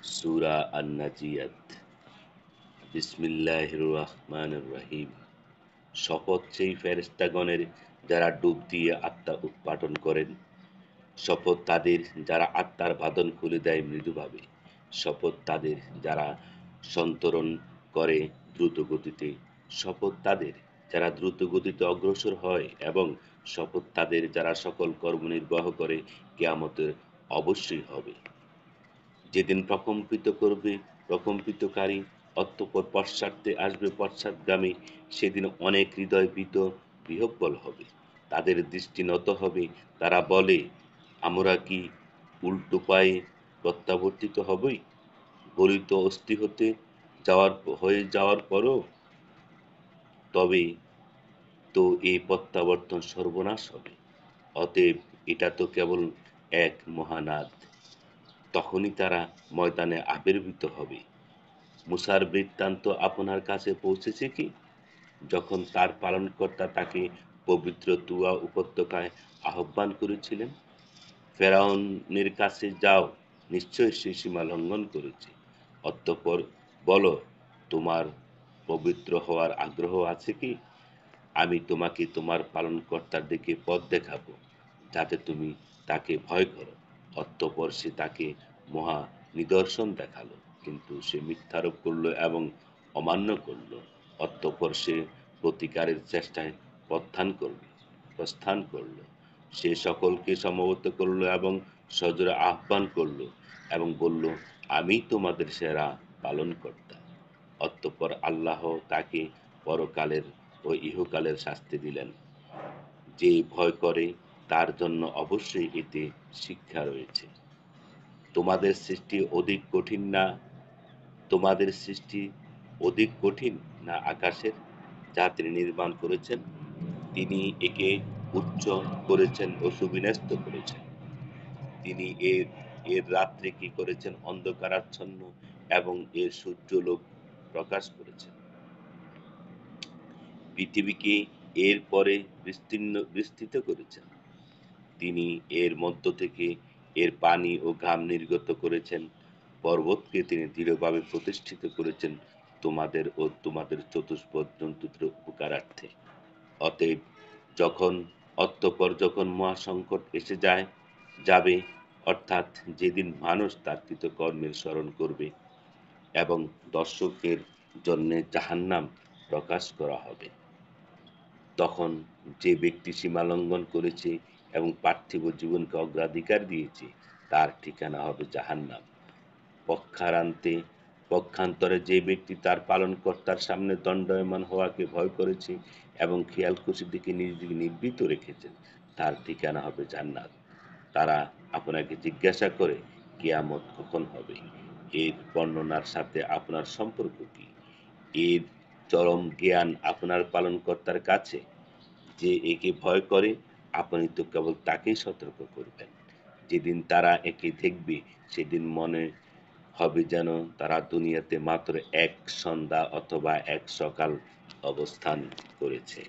সূরা আন-নাজিয়াত। বিসমিল্লাহির রহমানির রহিম। শপথ সেই ফেরেশতাগণের যারা ডুব দিয়ে আত্মা উৎপাটন করেন। শপথ তাদের যারা আত্মার বাঁধন খুলে দেয় মৃদুভাবে। শপথ তাদের যারা সন্তরণ করে দ্রুত গতিতে। শপথ তাদের যারা দ্রুত গতিতে অগ্রসর হয় এবং শপথ তাদের যারা সকল কর্ম নির্বাহ করে কিয়ামতের অবশ্যই হবে। যেদিন প্রকম্পিত করবে প্রকম্পিতকারী, অতঃপর পশ্চাতে আসবে পশ্চাৎগামী, সেদিন অনেক হৃদয় ভীত বিহ্বল হবে। তাদের দৃষ্টি নত হবে, তারা বলে, আমরা কি উল্টো পায়ে প্রত্যাবর্তিত হবই? গলিত অস্থি হয়ে যাওয়ার পরও? তবে তো এই প্রত্যাবর্তন সর্বনাশ হবে। অতএব এটা তো কেবল এক মহানাদ। তখনই তারা ময়দানে আবির্ভূত হবে। মুসার বৃত্তান্ত আপনার কাছে পৌঁছেছে কি? যখন তার পালনকর্তা তাকে পবিত্র তুয়া উপত্যকায় আহ্বান করেছিলেন, ফেরাউনের কাছে যাও, নিশ্চয় সে সীমা লঙ্ঘন করেছে। অতঃপর বলো, তোমার পবিত্র হওয়ার আগ্রহ আছে কি? আমি তোমাকে তোমার পালনকর্তার দিকে পথ দেখাবো, যাতে তুমি তাকে ভয় করো। অতঃপর সে তাকে মহা নিদর্শন দেখালো, কিন্তু সে মিথ্যারোপ করল এবং অমান্য করল। অতঃপর সে প্রতিকারের চেষ্টায় প্রস্থান করল। সে সকলকে সমবেত করল এবং সজোরে আহ্বান করল এবং বলল, আমি তোমাদের সেরা পালনকর্তা। অতঃপর আল্লাহ তাকে পরকালের ও ইহকালের শাস্তি দিলেন। যে ভয় করে তার জন্য অবশ্যই এতে শিক্ষা রয়েছে। তোমাদের সৃষ্টি অধিক কঠিন না তোমাদের সৃষ্টি অধিক কঠিন না আকাশের, যা তিনি নির্মাণ করেছেন। তিনি একে উচ্চ করেছেন ও সুবিন্যস্ত করেছেন। তিনি এর রাত্রি কি করেছেন অন্ধকারাচ্ছন্ন এবং এর সূর্যালোক প্রকাশ করেছেন। পৃথিবীকে এর পরে বিস্তৃত করেছেন। তিনি এর মধ্য থেকে এর পানি ও ঘাম নির্গত করেছেন। পর্বতকে তিনি দৃঢ়ভাবে প্রতিষ্ঠিত করেছেন তোমাদের ও তোমাদের চতুষ্পদ জন্তুদের উপকারার্থে। অতএব যখন অতঃপর যখন মহাসংকট এসে যাবে, অর্থাৎ যেদিন মানুষ তার কৃতকর্মের স্মরণ করবে এবং দর্শকের জন্যে জাহান্নাম প্রকাশ করা হবে, তখন যে ব্যক্তি সীমালঙ্ঘন করেছে এবং পার্থিব জীবনকে অগ্রাধিকার দিয়েছে, তার ঠিকানা হবে জাহান্নাম। পক্ষান্তরে যে ব্যক্তি তার পালনকর্তার সামনে দণ্ডায়মান হওয়াকে ভয় করেছে এবং খেয়ালখুশির দিকে নিজেকে নিবৃত রেখেছেন, তার ঠিকানা হবে জান্নাত। তারা আপনাকে জিজ্ঞাসা করে, কিয়ামত কখন হবে? এর বর্ণনার সাথে আপনার সম্পর্ক কি? এর চরম জ্ঞান আপনার পালনকর্তার কাছে। যে একে ভয় করে, আপনি তো কেবল তাকেই সতর্ক করবেন। যেদিন তারা একে দেখবে, সেদিন মনে হবে যেন তারা দুনিয়াতে মাত্র এক সন্ধ্যা অথবা এক সকাল অবস্থান করেছে।